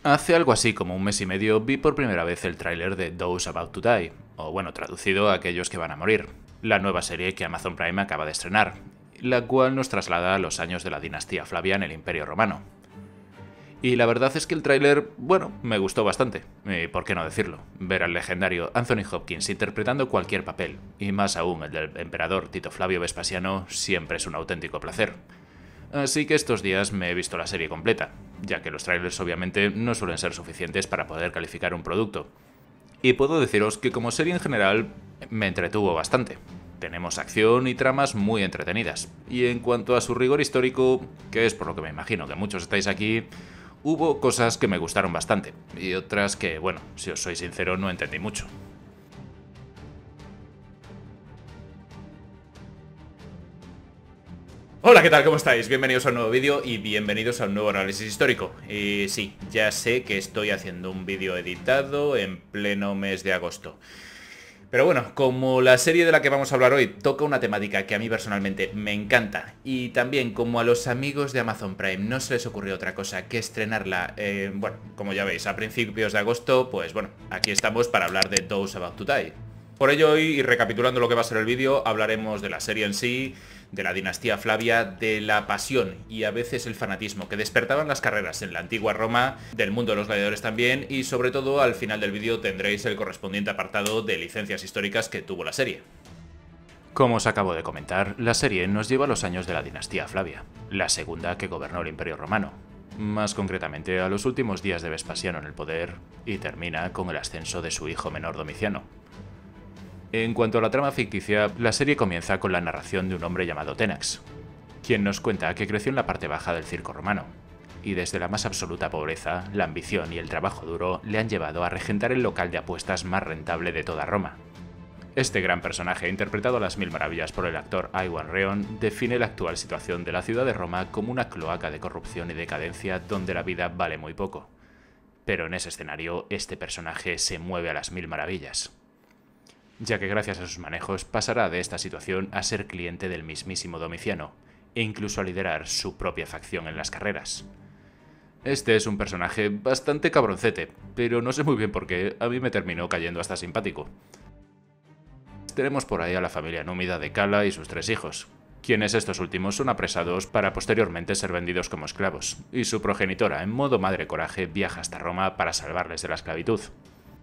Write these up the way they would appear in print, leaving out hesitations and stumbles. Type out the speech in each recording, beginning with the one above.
Hace algo así como un mes y medio vi por primera vez el tráiler de Those About to Die, o bueno, traducido a aquellos que van a morir, la nueva serie que Amazon Prime acaba de estrenar, la cual nos traslada a los años de la dinastía Flavia en el Imperio Romano. Y la verdad es que el tráiler, bueno, me gustó bastante, y por qué no decirlo, ver al legendario Anthony Hopkins interpretando cualquier papel, y más aún el del emperador Tito Flavio Vespasiano, siempre es un auténtico placer. Así que estos días me he visto la serie completa, ya que los trailers obviamente no suelen ser suficientes para poder calificar un producto. Y puedo deciros que como serie en general me entretuvo bastante. Tenemos acción y tramas muy entretenidas. Y en cuanto a su rigor histórico, que es por lo que me imagino que muchos estáis aquí, hubo cosas que me gustaron bastante, y otras que, bueno, si os soy sincero, no entendí mucho. Hola, ¿qué tal? ¿Cómo estáis? Bienvenidos a un nuevo vídeo y bienvenidos a un nuevo análisis histórico. Y sí, ya sé que estoy haciendo un vídeo editado en pleno mes de agosto. Pero bueno, como la serie de la que vamos a hablar hoy toca una temática que a mí personalmente me encanta, y también como a los amigos de Amazon Prime no se les ocurrió otra cosa que estrenarla, bueno, como ya veis, a principios de agosto, pues bueno, aquí estamos para hablar de Those About to Die. Por ello hoy, y recapitulando lo que va a ser el vídeo, hablaremos de la serie en sí, de la dinastía Flavia, de la pasión y a veces el fanatismo que despertaban las carreras en la antigua Roma, del mundo de los gladiadores también, y sobre todo al final del vídeo tendréis el correspondiente apartado de licencias históricas que tuvo la serie. Como os acabo de comentar, la serie nos lleva a los años de la dinastía Flavia, la segunda que gobernó el Imperio Romano, más concretamente a los últimos días de Vespasiano en el poder, y termina con el ascenso de su hijo menor Domiciano. En cuanto a la trama ficticia, la serie comienza con la narración de un hombre llamado Tenax, quien nos cuenta que creció en la parte baja del circo romano, y desde la más absoluta pobreza, la ambición y el trabajo duro le han llevado a regentar el local de apuestas más rentable de toda Roma. Este gran personaje, interpretado a las mil maravillas por el actor Iwan Rheon, define la actual situación de la ciudad de Roma como una cloaca de corrupción y decadencia donde la vida vale muy poco. Pero en ese escenario, este personaje se mueve a las mil maravillas, ya que gracias a sus manejos pasará de esta situación a ser cliente del mismísimo Domiciano, e incluso a liderar su propia facción en las carreras. Este es un personaje bastante cabroncete, pero no sé muy bien por qué, a mí me terminó cayendo hasta simpático. Tenemos por ahí a la familia númida de Cala y sus tres hijos, quienes estos últimos son apresados para posteriormente ser vendidos como esclavos, y su progenitora, en modo madre coraje, viaja hasta Roma para salvarles de la esclavitud.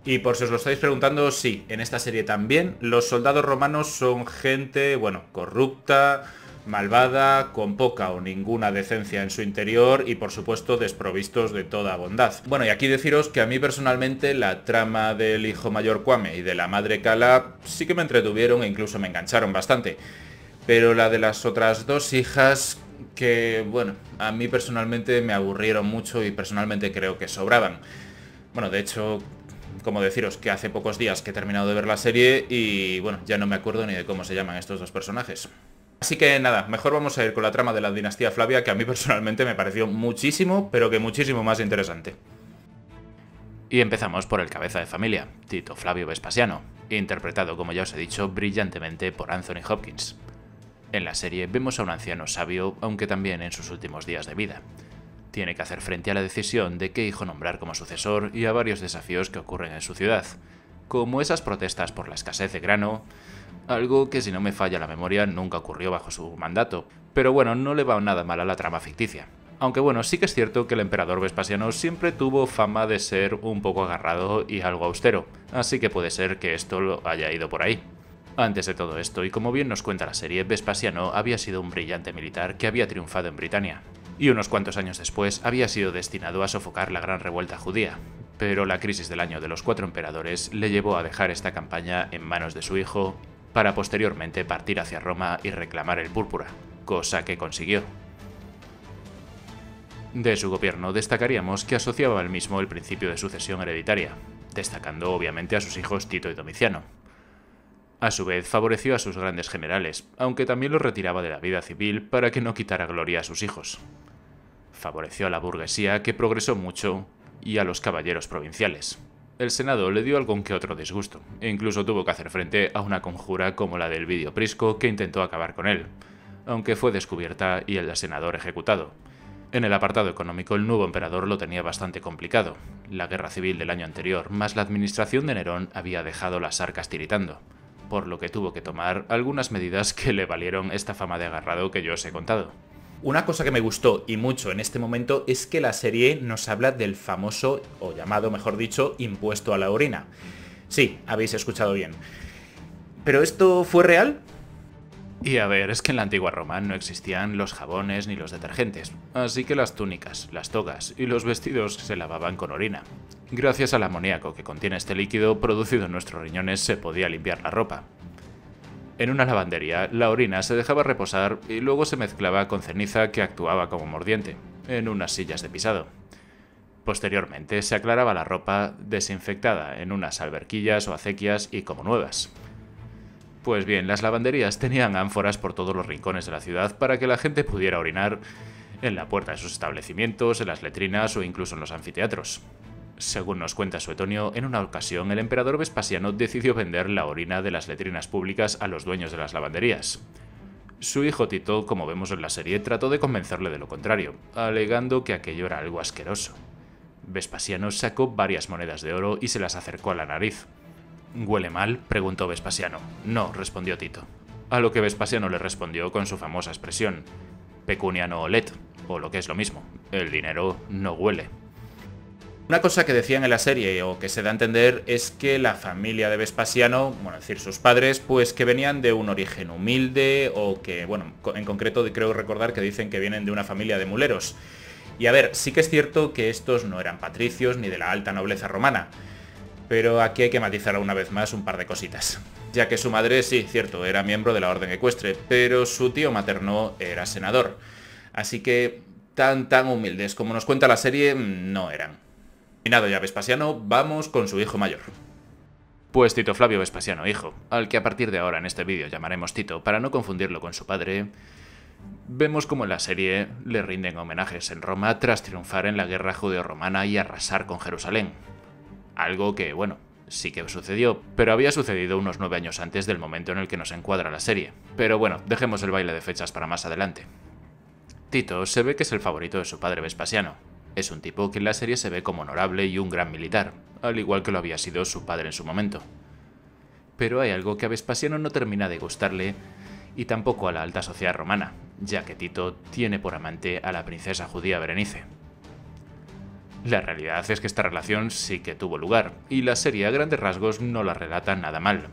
Y por si os lo estáis preguntando, sí, en esta serie también los soldados romanos son gente, bueno, corrupta, malvada, con poca o ninguna decencia en su interior y por supuesto desprovistos de toda bondad. Bueno, y aquí deciros que a mí personalmente la trama del hijo mayor Kwame y de la madre Kala sí que me entretuvieron e incluso me engancharon bastante. Pero la de las otras dos hijas, que bueno, a mí personalmente me aburrieron mucho y personalmente creo que sobraban. Bueno, de hecho, como deciros que hace pocos días que he terminado de ver la serie y bueno, ya no me acuerdo ni de cómo se llaman estos dos personajes. Así que nada, mejor vamos a ir con la trama de la dinastía Flavia, que a mí personalmente me pareció muchísimo, pero que muchísimo más interesante. Y empezamos por el cabeza de familia, Tito Flavio Vespasiano, interpretado, como ya os he dicho, brillantemente por Anthony Hopkins. En la serie vemos a un anciano sabio, aunque también en sus últimos días de vida. Tiene que hacer frente a la decisión de qué hijo nombrar como sucesor y a varios desafíos que ocurren en su ciudad, como esas protestas por la escasez de grano, algo que si no me falla la memoria nunca ocurrió bajo su mandato, pero bueno, no le va nada mal a la trama ficticia. Aunque bueno, sí que es cierto que el emperador Vespasiano siempre tuvo fama de ser un poco agarrado y algo austero, así que puede ser que esto lo haya ido por ahí. Antes de todo esto, y como bien nos cuenta la serie, Vespasiano había sido un brillante militar que había triunfado en Britania, y unos cuantos años después había sido destinado a sofocar la gran revuelta judía, pero la crisis del año de los cuatro emperadores le llevó a dejar esta campaña en manos de su hijo para posteriormente partir hacia Roma y reclamar el púrpura, cosa que consiguió. De su gobierno destacaríamos que asociaba al mismo el principio de sucesión hereditaria, destacando obviamente a sus hijos Tito y Domiciano. A su vez favoreció a sus grandes generales, aunque también los retiraba de la vida civil para que no quitara gloria a sus hijos. Favoreció a la burguesía, que progresó mucho, y a los caballeros provinciales. El Senado le dio algún que otro disgusto, e incluso tuvo que hacer frente a una conjura como la del Vidio Prisco que intentó acabar con él, aunque fue descubierta y el senador ejecutado. En el apartado económico, el nuevo emperador lo tenía bastante complicado. La guerra civil del año anterior, más la administración de Nerón, había dejado las arcas tiritando, por lo que tuvo que tomar algunas medidas que le valieron esta fama de agarrado que yo os he contado. Una cosa que me gustó y mucho en este momento es que la serie nos habla del famoso, o llamado mejor dicho, impuesto a la orina. Sí, habéis escuchado bien. ¿Pero esto fue real? Y a ver, es que en la antigua Roma no existían los jabones ni los detergentes, así que las túnicas, las togas y los vestidos se lavaban con orina. Gracias al amoníaco que contiene este líquido producido en nuestros riñones se podía limpiar la ropa. En una lavandería, la orina se dejaba reposar y luego se mezclaba con ceniza que actuaba como mordiente, en unas sillas de pisado. Posteriormente se aclaraba la ropa desinfectada en unas alberquillas o acequias y como nuevas. Pues bien, las lavanderías tenían ánforas por todos los rincones de la ciudad para que la gente pudiera orinar en la puerta de sus establecimientos, en las letrinas o incluso en los anfiteatros. Según nos cuenta Suetonio, en una ocasión el emperador Vespasiano decidió vender la orina de las letrinas públicas a los dueños de las lavanderías. Su hijo Tito, como vemos en la serie, trató de convencerle de lo contrario, alegando que aquello era algo asqueroso. Vespasiano sacó varias monedas de oro y se las acercó a la nariz. ¿Huele mal?, preguntó Vespasiano. No, respondió Tito. A lo que Vespasiano le respondió con su famosa expresión: pecunia no olet, o lo que es lo mismo, el dinero no huele. Una cosa que decían en la serie, o que se da a entender, es que la familia de Vespasiano, bueno, es decir, sus padres, pues que venían de un origen humilde, o que, bueno, en concreto creo recordar que dicen que vienen de una familia de muleros. Y a ver, sí que es cierto que estos no eran patricios ni de la alta nobleza romana, pero aquí hay que matizar una vez más un par de cositas. Ya que su madre, sí, cierto, era miembro de la orden ecuestre, pero su tío materno era senador. Así que tan humildes como nos cuenta la serie, no eran. Terminado ya Vespasiano, vamos con su hijo mayor. Pues Tito Flavio Vespasiano, hijo, al que a partir de ahora en este vídeo llamaremos Tito para no confundirlo con su padre, vemos como en la serie le rinden homenajes en Roma tras triunfar en la guerra judeo-romana y arrasar con Jerusalén. Algo que, bueno, sí que sucedió, pero había sucedido unos 9 años antes del momento en el que nos encuadra la serie. Pero bueno, dejemos el baile de fechas para más adelante. Tito se ve que es el favorito de su padre Vespasiano. Es un tipo que en la serie se ve como honorable y un gran militar, al igual que lo había sido su padre en su momento. Pero hay algo que a Vespasiano no termina de gustarle, y tampoco a la alta sociedad romana, ya que Tito tiene por amante a la princesa judía Berenice. La realidad es que esta relación sí que tuvo lugar, y la serie a grandes rasgos no la relata nada mal.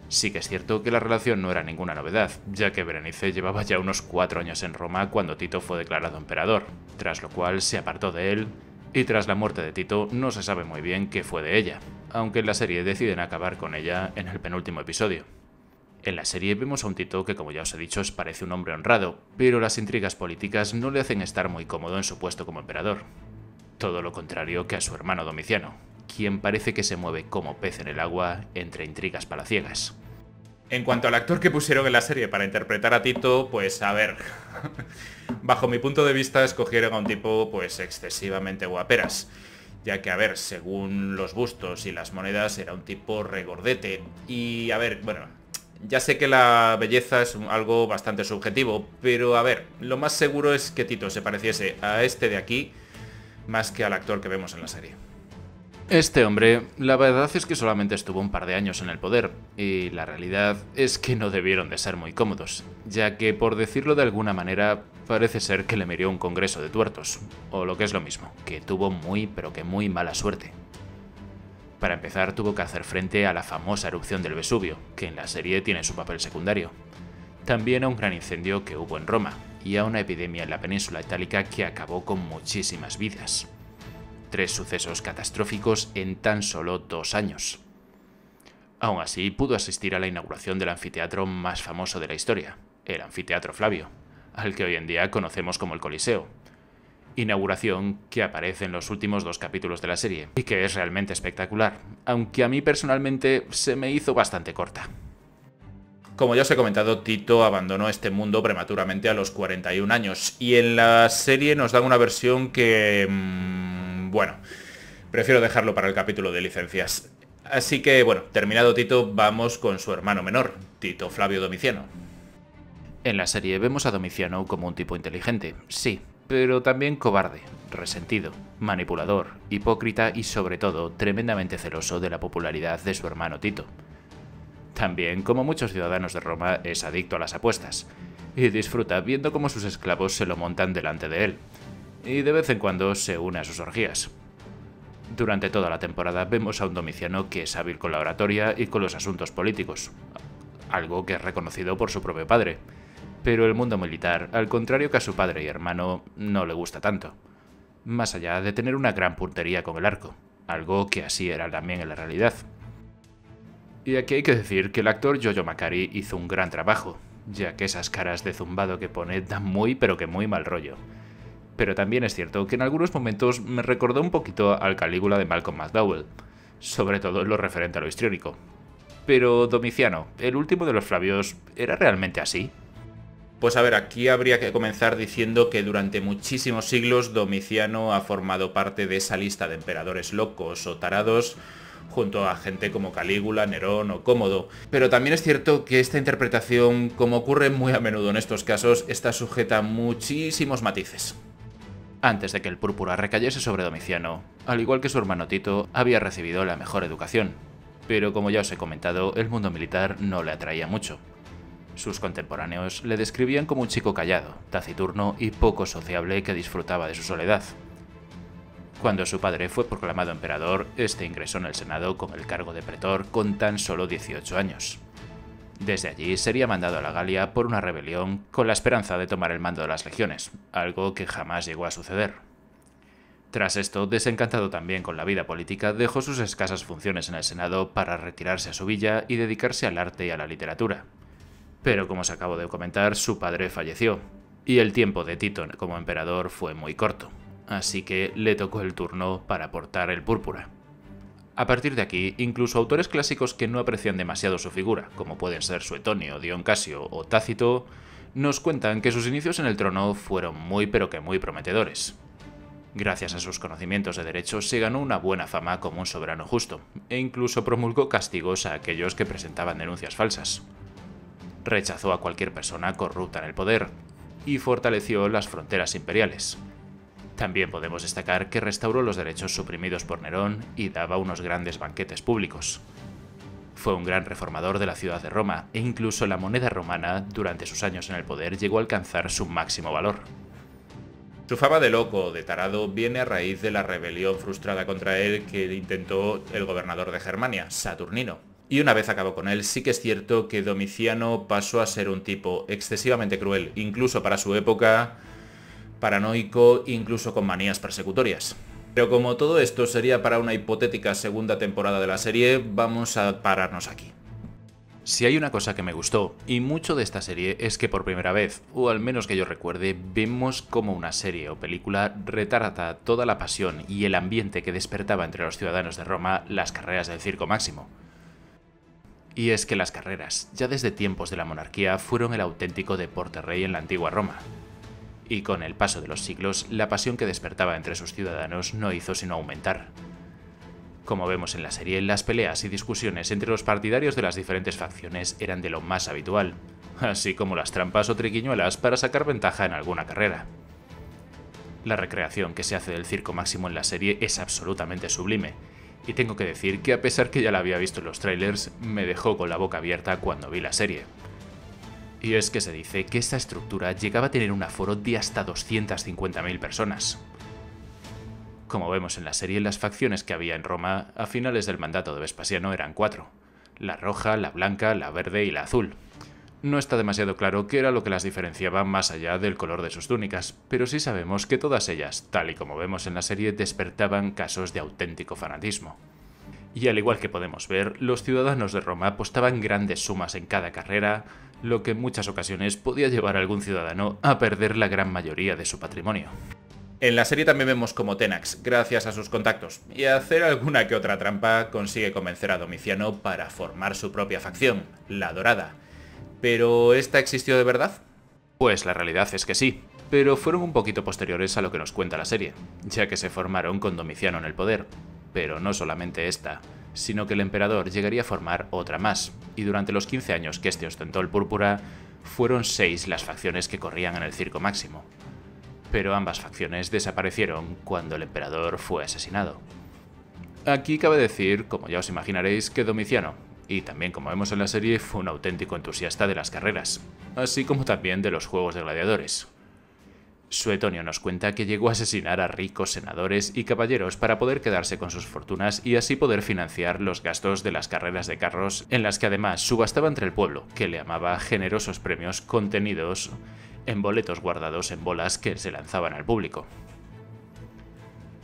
Sí que es cierto que la relación no era ninguna novedad, ya que Berenice llevaba ya unos 4 años en Roma cuando Tito fue declarado emperador, tras lo cual se apartó de él, y tras la muerte de Tito no se sabe muy bien qué fue de ella, aunque en la serie deciden acabar con ella en el penúltimo episodio. En la serie vemos a un Tito que, como ya os he dicho, parece un hombre honrado, pero las intrigas políticas no le hacen estar muy cómodo en su puesto como emperador. Todo lo contrario que a su hermano Domiciano, quien parece que se mueve como pez en el agua entre intrigas palaciegas. En cuanto al actor que pusieron en la serie para interpretar a Tito, pues a ver, bajo mi punto de vista escogieron a un tipo pues excesivamente guaperas, ya que a ver, según los bustos y las monedas era un tipo regordete, y a ver, bueno, ya sé que la belleza es algo bastante subjetivo, pero a ver, lo más seguro es que Tito se pareciese a este de aquí, más que al actor que vemos en la serie. Este hombre, la verdad es que solamente estuvo un par de años en el poder, y la realidad es que no debieron de ser muy cómodos, ya que, por decirlo de alguna manera, parece ser que le mirió un congreso de tuertos, o lo que es lo mismo, que tuvo muy pero que muy mala suerte. Para empezar, tuvo que hacer frente a la famosa erupción del Vesubio, que en la serie tiene su papel secundario. También a un gran incendio que hubo en Roma, y a una epidemia en la península itálica que acabó con muchísimas vidas. 3 sucesos catastróficos en tan solo 2 años. Aún así, pudo asistir a la inauguración del anfiteatro más famoso de la historia, el Anfiteatro Flavio, al que hoy en día conocemos como el Coliseo. Inauguración que aparece en los últimos 2 capítulos de la serie, y que es realmente espectacular, aunque a mí personalmente se me hizo bastante corta. Como ya os he comentado, Tito abandonó este mundo prematuramente a los 41 años, y en la serie nos dan una versión que... bueno, prefiero dejarlo para el capítulo de licencias. Así que, bueno, terminado Tito, vamos con su hermano menor, Tito Flavio Domiciano. En la serie vemos a Domiciano como un tipo inteligente, sí, pero también cobarde, resentido, manipulador, hipócrita y sobre todo tremendamente celoso de la popularidad de su hermano Tito. También, como muchos ciudadanos de Roma, es adicto a las apuestas, y disfruta viendo cómo sus esclavos se lo montan delante de él, y de vez en cuando se une a sus orgías. Durante toda la temporada vemos a un Domiciano que es hábil con la oratoria y con los asuntos políticos, algo que es reconocido por su propio padre, pero el mundo militar, al contrario que a su padre y hermano, no le gusta tanto, más allá de tener una gran puntería con el arco, algo que así era también en la realidad. Y aquí hay que decir que el actor Giorgio Macari hizo un gran trabajo, ya que esas caras de zumbado que pone dan muy pero que muy mal rollo. Pero también es cierto que en algunos momentos me recordó un poquito al Calígula de Malcolm McDowell, sobre todo en lo referente a lo histriónico. Pero Domiciano, el último de los Flavios, ¿era realmente así? Pues a ver, aquí habría que comenzar diciendo que durante muchísimos siglos Domiciano ha formado parte de esa lista de emperadores locos o tarados, junto a gente como Calígula, Nerón o Cómodo. Pero también es cierto que esta interpretación, como ocurre muy a menudo en estos casos, está sujeta a muchísimos matices. Antes de que el púrpura recayese sobre Domiciano, al igual que su hermano Tito, había recibido la mejor educación. Pero como ya os he comentado, el mundo militar no le atraía mucho. Sus contemporáneos le describían como un chico callado, taciturno y poco sociable que disfrutaba de su soledad. Cuando su padre fue proclamado emperador, este ingresó en el Senado con el cargo de pretor con tan solo 18 años. Desde allí sería mandado a la Galia por una rebelión con la esperanza de tomar el mando de las legiones, algo que jamás llegó a suceder. Tras esto, desencantado también con la vida política, dejó sus escasas funciones en el Senado para retirarse a su villa y dedicarse al arte y a la literatura. Pero como os acabo de comentar, su padre falleció, y el tiempo de Tito como emperador fue muy corto, así que le tocó el turno para portar el púrpura. A partir de aquí, incluso autores clásicos que no aprecian demasiado su figura, como pueden ser Suetonio, Dion Casio o Tácito, nos cuentan que sus inicios en el trono fueron muy pero que muy prometedores. Gracias a sus conocimientos de derecho se ganó una buena fama como un soberano justo, e incluso promulgó castigos a aquellos que presentaban denuncias falsas. Rechazó a cualquier persona corrupta en el poder, y fortaleció las fronteras imperiales. También podemos destacar que restauró los derechos suprimidos por Nerón y daba unos grandes banquetes públicos. Fue un gran reformador de la ciudad de Roma, e incluso la moneda romana, durante sus años en el poder, llegó a alcanzar su máximo valor. Su fama de loco o de tarado viene a raíz de la rebelión frustrada contra él que intentó el gobernador de Germania, Saturnino. Y una vez acabó con él, sí que es cierto que Domiciano pasó a ser un tipo excesivamente cruel, incluso para su época, paranoico, incluso con manías persecutorias. Pero como todo esto sería para una hipotética segunda temporada de la serie, vamos a pararnos aquí. Si hay una cosa que me gustó, y mucho de esta serie, es que por primera vez, o al menos que yo recuerde, vemos cómo una serie o película retrata toda la pasión y el ambiente que despertaba entre los ciudadanos de Roma las carreras del Circo Máximo. Y es que las carreras, ya desde tiempos de la monarquía, fueron el auténtico deporte rey en la antigua Roma. Y con el paso de los siglos, la pasión que despertaba entre sus ciudadanos no hizo sino aumentar. Como vemos en la serie, las peleas y discusiones entre los partidarios de las diferentes facciones eran de lo más habitual, así como las trampas o triquiñuelas para sacar ventaja en alguna carrera. La recreación que se hace del Circo Máximo en la serie es absolutamente sublime, y tengo que decir que a pesar que ya la había visto en los trailers, me dejó con la boca abierta cuando vi la serie. Y es que se dice que esta estructura llegaba a tener un aforo de hasta 250.000 personas. Como vemos en la serie, las facciones que había en Roma a finales del mandato de Vespasiano eran 4: la roja, la blanca, la verde y la azul. No está demasiado claro qué era lo que las diferenciaba más allá del color de sus túnicas, pero sí sabemos que todas ellas, tal y como vemos en la serie, despertaban casos de auténtico fanatismo. Y al igual que podemos ver, los ciudadanos de Roma apostaban grandes sumas en cada carrera, lo que en muchas ocasiones podía llevar a algún ciudadano a perder la gran mayoría de su patrimonio. En la serie también vemos como Tenax, gracias a sus contactos y a hacer alguna que otra trampa, consigue convencer a Domiciano para formar su propia facción, la Dorada. ¿Pero esta existió de verdad? Pues la realidad es que sí, pero fueron un poquito posteriores a lo que nos cuenta la serie, ya que se formaron con Domiciano en el poder. Pero no solamente esta, sino que el emperador llegaría a formar otra más, y durante los 15 años que este ostentó el púrpura, fueron 6 las facciones que corrían en el Circo Máximo. pero ambas facciones desaparecieron cuando el emperador fue asesinado. Aquí cabe decir, como ya os imaginaréis, que Domiciano, y también como vemos en la serie, fue un auténtico entusiasta de las carreras, así como también de los juegos de gladiadores. Suetonio nos cuenta que llegó a asesinar a ricos senadores y caballeros para poder quedarse con sus fortunas y así poder financiar los gastos de las carreras de carros, en las que además subastaba entre el pueblo, que le amaba generosos premios contenidos en boletos guardados en bolas que se lanzaban al público.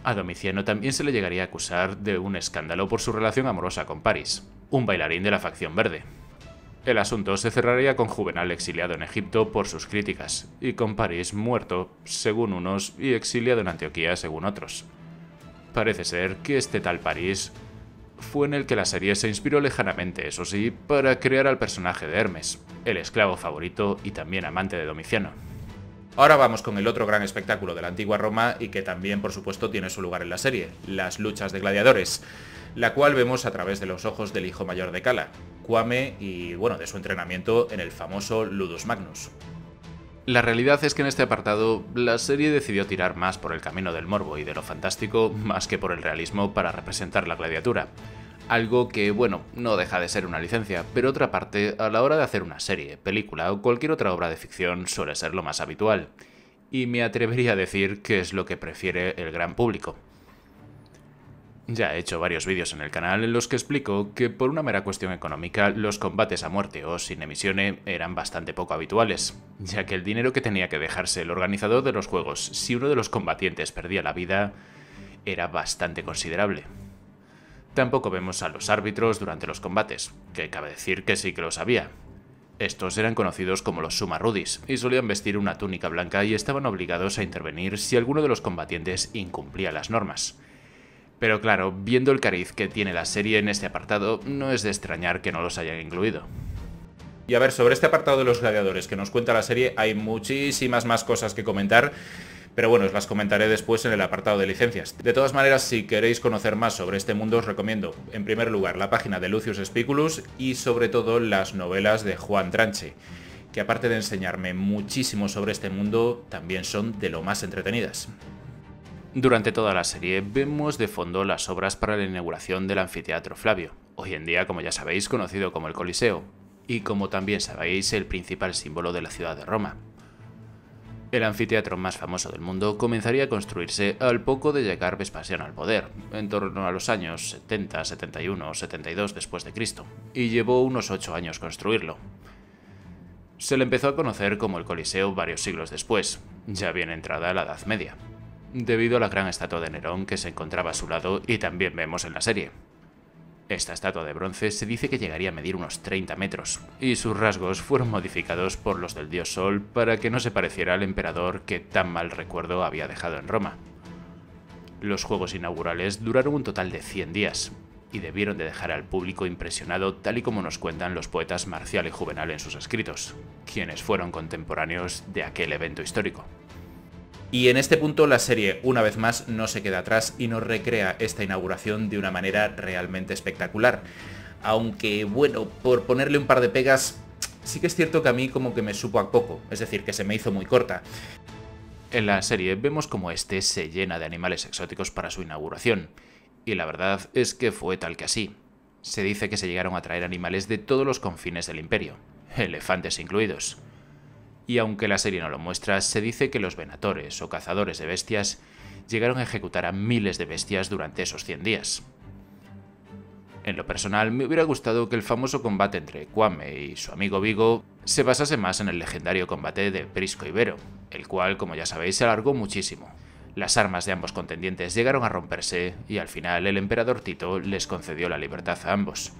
A Domiciano también se le llegaría a acusar de un escándalo por su relación amorosa con Paris, un bailarín de la facción verde. El asunto se cerraría con Juvenal exiliado en Egipto por sus críticas, y con Paris muerto, según unos, y exiliado en Antioquía, según otros. Parece ser que este tal Paris fue en el que la serie se inspiró lejanamente, eso sí, para crear al personaje de Hermes, el esclavo favorito y también amante de Domiciano. Ahora vamos con el otro gran espectáculo de la antigua Roma y que también, por supuesto, tiene su lugar en la serie, las luchas de gladiadores, la cual vemos a través de los ojos del hijo mayor de Cala, Cuame, y bueno, de su entrenamiento en el famoso Ludus Magnus. La realidad es que en este apartado la serie decidió tirar más por el camino del morbo y de lo fantástico más que por el realismo para representar la gladiatura. Algo que, bueno, no deja de ser una licencia, pero otra parte, a la hora de hacer una serie, película o cualquier otra obra de ficción suele ser lo más habitual. Y me atrevería a decir que es lo que prefiere el gran público. Ya he hecho varios vídeos en el canal en los que explico que por una mera cuestión económica los combates a muerte o sin emisione eran bastante poco habituales, ya que el dinero que tenía que dejarse el organizador de los juegos si uno de los combatientes perdía la vida era bastante considerable. Tampoco vemos a los árbitros durante los combates, que cabe decir que sí que los había. Estos eran conocidos como los summa rudis y solían vestir una túnica blanca y estaban obligados a intervenir si alguno de los combatientes incumplía las normas. Pero claro, viendo el cariz que tiene la serie en este apartado, no es de extrañar que no los hayan incluido. Y a ver, sobre este apartado de los gladiadores que nos cuenta la serie hay muchísimas más cosas que comentar, pero bueno, os las comentaré después en el apartado de licencias. De todas maneras, si queréis conocer más sobre este mundo, os recomiendo, en primer lugar, la página de Lucius Spiculus y sobre todo las novelas de Juan Tranche, que aparte de enseñarme muchísimo sobre este mundo, también son de lo más entretenidas. Durante toda la serie vemos de fondo las obras para la inauguración del anfiteatro Flavio, hoy en día, como ya sabéis, conocido como el Coliseo, y como también sabéis, el principal símbolo de la ciudad de Roma. El anfiteatro más famoso del mundo comenzaría a construirse al poco de llegar Vespasiano al poder, en torno a los años 70, 71 o 72 después de Cristo, y llevó unos 8 años construirlo. Se le empezó a conocer como el Coliseo varios siglos después, ya bien entrada la Edad Media, debido a la gran estatua de Nerón que se encontraba a su lado y también vemos en la serie. Esta estatua de bronce se dice que llegaría a medir unos 30 metros, y sus rasgos fueron modificados por los del dios Sol para que no se pareciera al emperador que tan mal recuerdo había dejado en Roma. Los juegos inaugurales duraron un total de 100 días, y debieron de dejar al público impresionado tal y como nos cuentan los poetas Marcial y Juvenal en sus escritos, quienes fueron contemporáneos de aquel evento histórico. Y en este punto la serie, una vez más, no se queda atrás y nos recrea esta inauguración de una manera realmente espectacular. Aunque, bueno, por ponerle un par de pegas, sí que es cierto que a mí como que me supo a poco, es decir, que se me hizo muy corta. En la serie vemos como este se llena de animales exóticos para su inauguración, y la verdad es que fue tal que así. Se dice que se llegaron a traer animales de todos los confines del imperio, elefantes incluidos. Y aunque la serie no lo muestra, se dice que los venatores o cazadores de bestias llegaron a ejecutar a miles de bestias durante esos 100 días. En lo personal, me hubiera gustado que el famoso combate entre Cuame y su amigo Vigo se basase más en el legendario combate de Prisco y Vero, el cual, como ya sabéis, se alargó muchísimo. Las armas de ambos contendientes llegaron a romperse y al final el emperador Tito les concedió la libertad a ambos.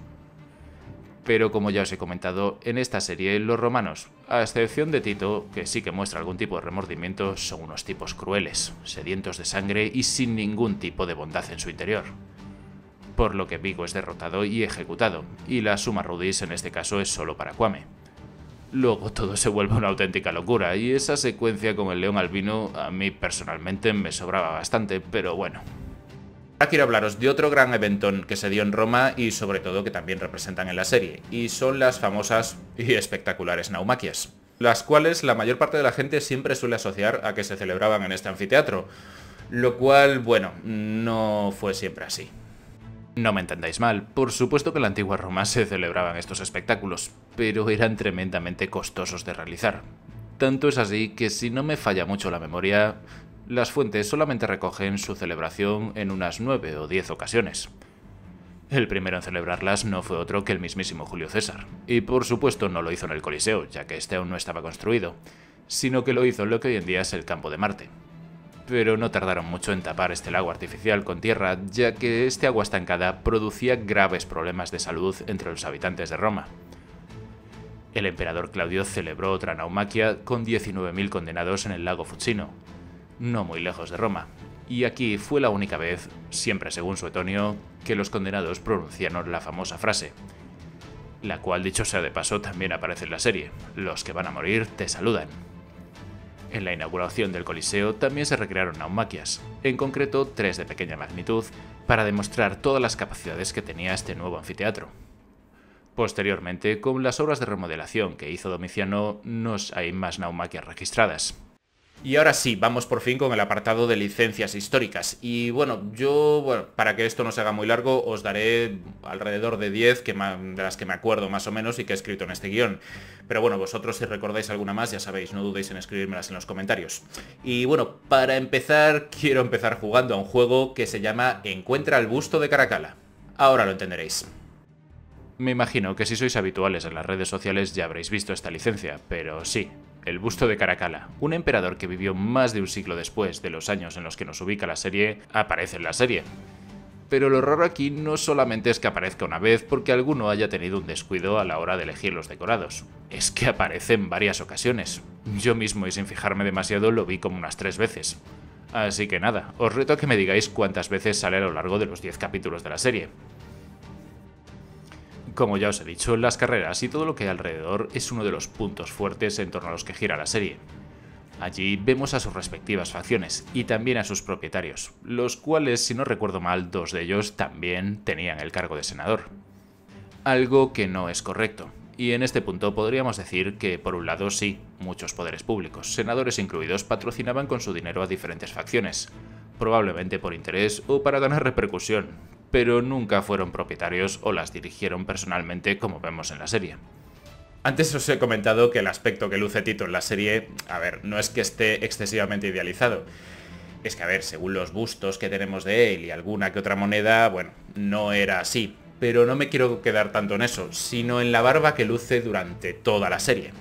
Pero como ya os he comentado, en esta serie los romanos, a excepción de Tito, que sí que muestra algún tipo de remordimiento, son unos tipos crueles, sedientos de sangre y sin ningún tipo de bondad en su interior. Por lo que Vigo es derrotado y ejecutado, y la summa rudis en este caso es solo para Cuame. Luego todo se vuelve una auténtica locura, y esa secuencia con el león albino a mí personalmente me sobraba bastante, pero bueno. Ahora quiero hablaros de otro gran evento que se dio en Roma y sobre todo que también representan en la serie, y son las famosas y espectaculares naumaquias. las cuales la mayor parte de la gente siempre suele asociar a que se celebraban en este anfiteatro, lo cual, bueno, no fue siempre así. No me entendáis mal, por supuesto que en la antigua Roma se celebraban estos espectáculos, pero eran tremendamente costosos de realizar. Tanto es así que, si no me falla mucho la memoria, las fuentes solamente recogen su celebración en unas 9 o 10 ocasiones. El primero en celebrarlas no fue otro que el mismísimo Julio César, y por supuesto no lo hizo en el Coliseo, ya que este aún no estaba construido, sino que lo hizo en lo que hoy en día es el Campo de Marte. Pero no tardaron mucho en tapar este lago artificial con tierra, ya que este agua estancada producía graves problemas de salud entre los habitantes de Roma. El emperador Claudio celebró otra naumaquia con 19.000 condenados en el lago Fucino, no muy lejos de Roma, y aquí fue la única vez, siempre según Suetonio, que los condenados pronunciaron la famosa frase, la cual, dicho sea de paso, también aparece en la serie: los que van a morir te saludan. En la inauguración del Coliseo también se recrearon naumaquias, en concreto 3 de pequeña magnitud, para demostrar todas las capacidades que tenía este nuevo anfiteatro. Posteriormente, con las obras de remodelación que hizo Domiciano, no hay más naumaquias registradas. Y ahora sí, vamos por fin con el apartado de licencias históricas. Y bueno, para que esto no se haga muy largo, os daré alrededor de 10 de las que me acuerdo más o menos y que he escrito en este guión. Pero bueno, vosotros, si recordáis alguna más, ya sabéis, no dudéis en escribírmelas en los comentarios. Y bueno, para empezar, quiero empezar jugando a un juego que se llama Encuentra el busto de Caracalla. Ahora lo entenderéis. Me imagino que si sois habituales en las redes sociales ya habréis visto esta licencia, pero sí, el busto de Caracalla, un emperador que vivió más de un siglo después de los años en los que nos ubica la serie, aparece en la serie. Pero lo raro aquí no solamente es que aparezca una vez porque alguno haya tenido un descuido a la hora de elegir los decorados, es que aparece en varias ocasiones. Yo mismo, y sin fijarme demasiado, lo vi como unas 3 veces. Así que nada, os reto a que me digáis cuántas veces sale a lo largo de los 10 capítulos de la serie. Como ya os he dicho, las carreras y todo lo que hay alrededor es uno de los puntos fuertes en torno a los que gira la serie. Allí vemos a sus respectivas facciones y también a sus propietarios, los cuales, si no recuerdo mal, 2 de ellos también tenían el cargo de senador. Algo que no es correcto, y en este punto podríamos decir que, por un lado, sí, muchos poderes públicos, senadores incluidos, patrocinaban con su dinero a diferentes facciones, probablemente por interés o para ganar repercusión, pero nunca fueron propietarios o las dirigieron personalmente como vemos en la serie. Antes os he comentado que el aspecto que luce Tito en la serie, no es que esté excesivamente idealizado. Es que, según los bustos que tenemos de él y alguna que otra moneda, bueno, no era así. Pero no me quiero quedar tanto en eso, sino en la barba que luce durante toda la serie.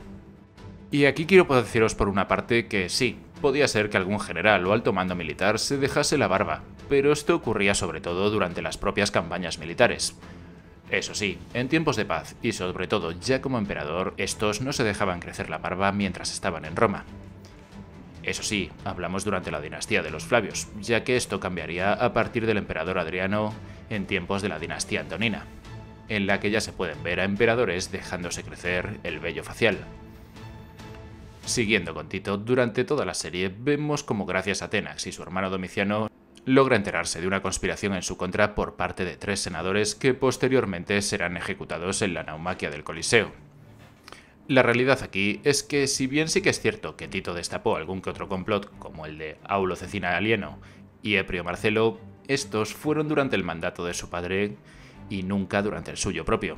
Y aquí quiero deciros por una parte que sí, podía ser que algún general o alto mando militar se dejase la barba, pero esto ocurría sobre todo durante las propias campañas militares. Eso sí, en tiempos de paz, y sobre todo ya como emperador, estos no se dejaban crecer la barba mientras estaban en Roma. Eso sí, hablamos durante la dinastía de los Flavios, ya que esto cambiaría a partir del emperador Adriano en tiempos de la dinastía Antonina, en la que ya se pueden ver a emperadores dejándose crecer el vello facial. Siguiendo con Tito, durante toda la serie vemos como, gracias a Tenax y su hermano Domiciano, logra enterarse de una conspiración en su contra por parte de 3 senadores que posteriormente serán ejecutados en la naumaquia del Coliseo. La realidad aquí es que, si bien sí que es cierto que Tito destapó algún que otro complot, como el de Aulo Cecina Alieno y Eprio Marcelo, estos fueron durante el mandato de su padre y nunca durante el suyo propio.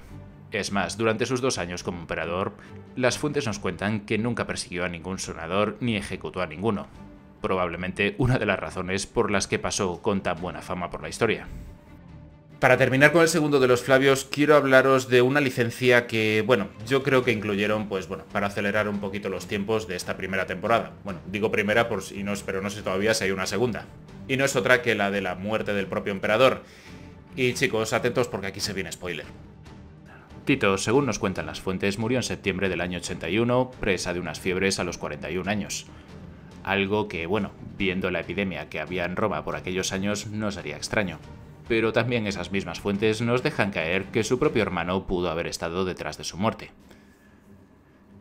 Es más, durante sus 2 años como emperador, las fuentes nos cuentan que nunca persiguió a ningún senador ni ejecutó a ninguno. Probablemente una de las razones por las que pasó con tan buena fama por la historia. Para terminar con el segundo de los Flavios, quiero hablaros de una licencia que, yo creo que incluyeron, para acelerar un poquito los tiempos de esta primera temporada. Digo primera pero no sé todavía si hay una segunda. Y no es otra que la de la muerte del propio emperador. Y chicos, atentos porque aquí se viene spoiler. Tito, según nos cuentan las fuentes, murió en septiembre del año 81, presa de unas fiebres a los 41 años. Algo que, viendo la epidemia que había en Roma por aquellos años, no sería extraño. Pero también esas mismas fuentes nos dejan caer que su propio hermano pudo haber estado detrás de su muerte.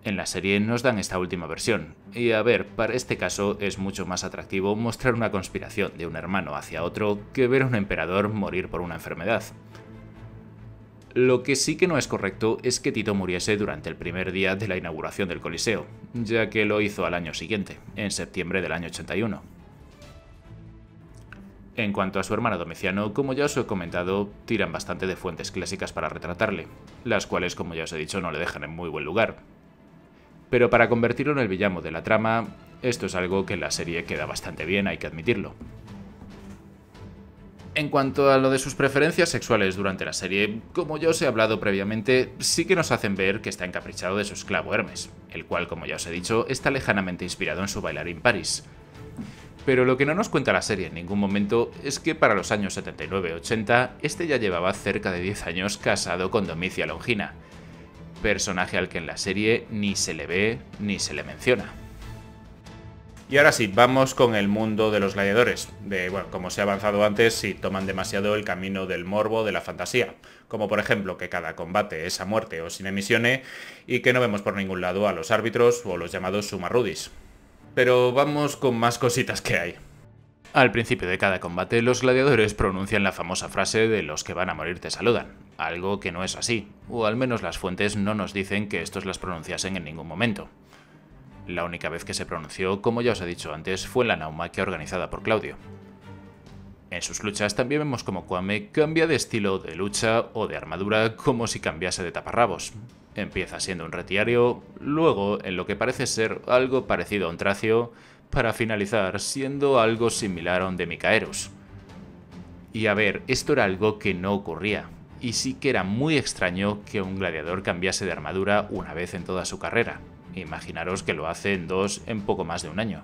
En la serie nos dan esta última versión, y para este caso es mucho más atractivo mostrar una conspiración de un hermano hacia otro que ver a un emperador morir por una enfermedad. Lo que sí que no es correcto es que Tito muriese durante el primer día de la inauguración del Coliseo, ya que lo hizo al año siguiente, en septiembre del año 81. En cuanto a su hermano Domiciano, como ya os he comentado, tiran bastante de fuentes clásicas para retratarle, las cuales, como ya os he dicho, no le dejan en muy buen lugar. Pero para convertirlo en el villano de la trama, esto es algo que en la serie queda bastante bien, hay que admitirlo. En cuanto a lo de sus preferencias sexuales durante la serie, como ya os he hablado previamente, sí que nos hacen ver que está encaprichado de su esclavo Hermes, el cual, como ya os he dicho, está lejanamente inspirado en su bailarín Paris. Pero lo que no nos cuenta la serie en ningún momento es que para los años 79-80, este ya llevaba cerca de 10 años casado con Domicia Longina, personaje al que en la serie ni se le ve ni se le menciona. Y ahora sí, vamos con el mundo de los gladiadores. Bueno, como se ha avanzado antes, si toman demasiado el camino del morbo, de la fantasía. Como por ejemplo que cada combate es a muerte o sin emisiones y que no vemos por ningún lado a los árbitros o los llamados summa rudis. Pero vamos con más cositas que hay. Al principio de cada combate, los gladiadores pronuncian la famosa frase de "los que van a morir te saludan", algo que no es así, o al menos las fuentes no nos dicen que estos las pronunciasen en ningún momento. La única vez que se pronunció, como ya os he dicho antes, fue en la naumaquia organizada por Claudio. En sus luchas también vemos como Kwame cambia de estilo de lucha o de armadura como si cambiase de taparrabos. Empieza siendo un retiario, luego en lo que parece ser algo parecido a un tracio, para finalizar siendo algo similar a un Demicaeros. Y a ver, esto era algo que no ocurría, y sí que era muy extraño que un gladiador cambiase de armadura una vez en toda su carrera. Imaginaros que lo hace en poco más de un año.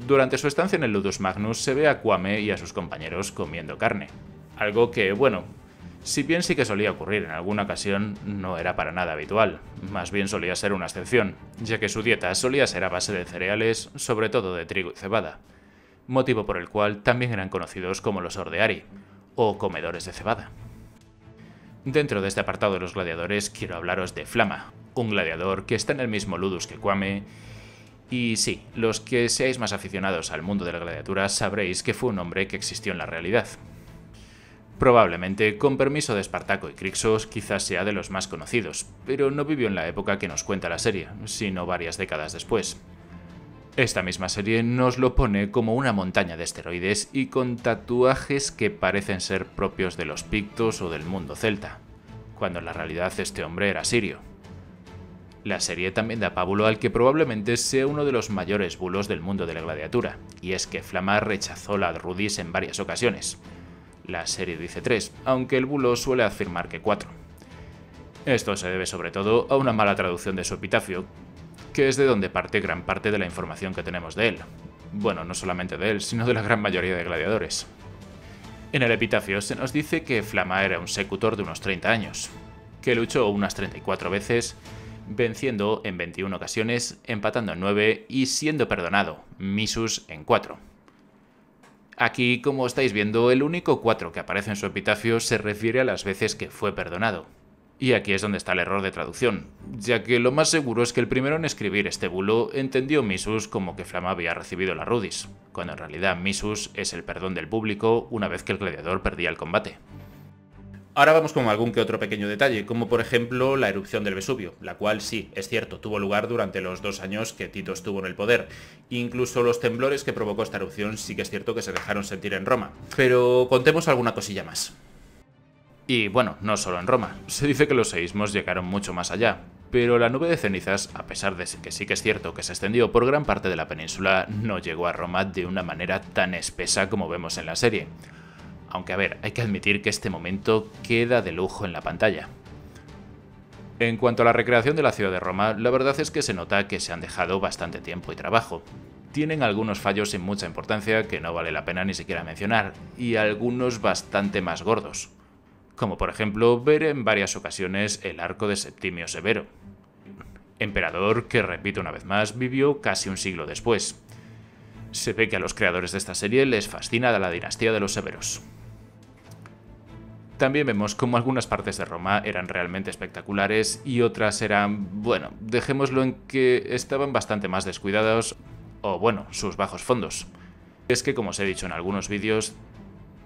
Durante su estancia en el Ludus Magnus se ve a Kwame y a sus compañeros comiendo carne, algo que, bueno, si bien sí que solía ocurrir en alguna ocasión, no era para nada habitual, más bien solía ser una excepción, ya que su dieta solía ser a base de cereales, sobre todo de trigo y cebada, motivo por el cual también eran conocidos como los Ordeari, o comedores de cebada. Dentro de este apartado de los gladiadores quiero hablaros de Flama, un gladiador que está en el mismo Ludus que Kwame, y sí, los que seáis más aficionados al mundo de la gladiatura sabréis que fue un hombre que existió en la realidad. Probablemente, con permiso de Espartaco y Crixos, quizás sea de los más conocidos, pero no vivió en la época que nos cuenta la serie, sino varias décadas después. Esta misma serie nos lo pone como una montaña de esteroides y con tatuajes que parecen ser propios de los pictos o del mundo celta, cuando en la realidad este hombre era sirio. La serie también da pábulo al que probablemente sea uno de los mayores bulos del mundo de la gladiatura, y es que Flama rechazó la Rudis en varias ocasiones. La serie dice 3, aunque el bulo suele afirmar que 4. Esto se debe sobre todo a una mala traducción de su epitafio, que es de donde parte gran parte de la información que tenemos de él. Bueno, no solamente de él, sino de la gran mayoría de gladiadores. En el epitafio se nos dice que Flama era un secutor de unos 30 años, que luchó unas 34 veces, venciendo en 21 ocasiones, empatando en 9 y siendo perdonado, missus en 4. Aquí, como estáis viendo, el único 4 que aparece en su epitafio se refiere a las veces que fue perdonado. Y aquí es donde está el error de traducción, ya que lo más seguro es que el primero en escribir este bulo entendió missus como que Flama había recibido la Rudis, cuando en realidad missus es el perdón del público una vez que el gladiador perdía el combate. Ahora vamos con algún que otro pequeño detalle, como por ejemplo la erupción del Vesubio, la cual sí, es cierto, tuvo lugar durante los 2 años que Tito estuvo en el poder. Incluso los temblores que provocó esta erupción sí que es cierto que se dejaron sentir en Roma. Pero contemos alguna cosilla más. Y bueno, no solo en Roma, se dice que los seísmos llegaron mucho más allá, pero la nube de cenizas, a pesar de que sí que es cierto que se extendió por gran parte de la península, no llegó a Roma de una manera tan espesa como vemos en la serie. Aunque a ver, hay que admitir que este momento queda de lujo en la pantalla. En cuanto a la recreación de la ciudad de Roma, la verdad es que se nota que se han dejado bastante tiempo y trabajo. Tienen algunos fallos sin mucha importancia que no vale la pena ni siquiera mencionar, y algunos bastante más gordos. Como por ejemplo ver en varias ocasiones el arco de Septimio Severo, emperador que, repito una vez más, vivió casi un siglo después. Se ve que a los creadores de esta serie les fascina la dinastía de los Severos. También vemos cómo algunas partes de Roma eran realmente espectaculares y otras eran, bueno, dejémoslo en que estaban bastante más descuidados, o bueno, sus bajos fondos. Es que, como os he dicho en algunos vídeos,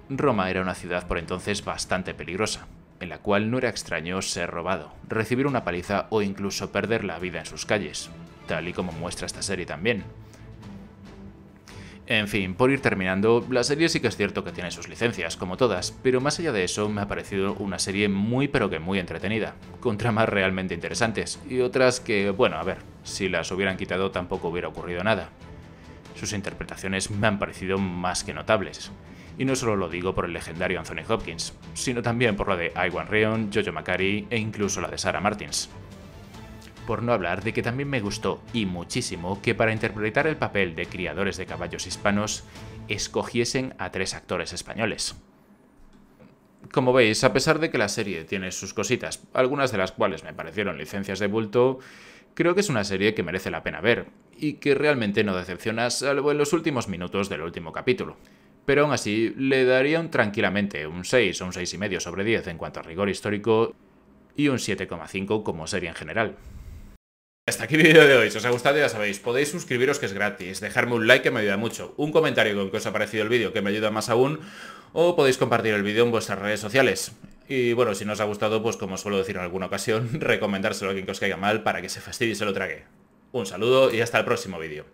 Roma era una ciudad por entonces bastante peligrosa, en la cual no era extraño ser robado, recibir una paliza o incluso perder la vida en sus calles, tal y como muestra esta serie también. En fin, por ir terminando, la serie sí que es cierto que tiene sus licencias, como todas, pero más allá de eso me ha parecido una serie muy pero que muy entretenida, con tramas realmente interesantes, y otras que, bueno, a ver, si las hubieran quitado tampoco hubiera ocurrido nada. Sus interpretaciones me han parecido más que notables, y no solo lo digo por el legendario Anthony Hopkins, sino también por la de Iwan Rheon, Jojo Macari e incluso la de Sarah Martins. Por no hablar de que también me gustó, y muchísimo, que para interpretar el papel de criadores de caballos hispanos escogiesen a 3 actores españoles. Como veis, a pesar de que la serie tiene sus cositas, algunas de las cuales me parecieron licencias de bulto, creo que es una serie que merece la pena ver, y que realmente no decepciona salvo en los últimos minutos del último capítulo. Pero aún así, le daría tranquilamente un 6 o un 6,5 sobre 10 en cuanto a rigor histórico, y un 7,5 como serie en general. Hasta aquí el vídeo de hoy. Si os ha gustado ya sabéis, podéis suscribiros que es gratis, dejarme un like que me ayuda mucho, un comentario con que os ha parecido el vídeo que me ayuda más aún, o podéis compartir el vídeo en vuestras redes sociales. Y bueno, si no os ha gustado, pues como suelo decir en alguna ocasión, recomendárselo a alguien que os caiga mal para que se fastidie y se lo trague. Un saludo y hasta el próximo vídeo.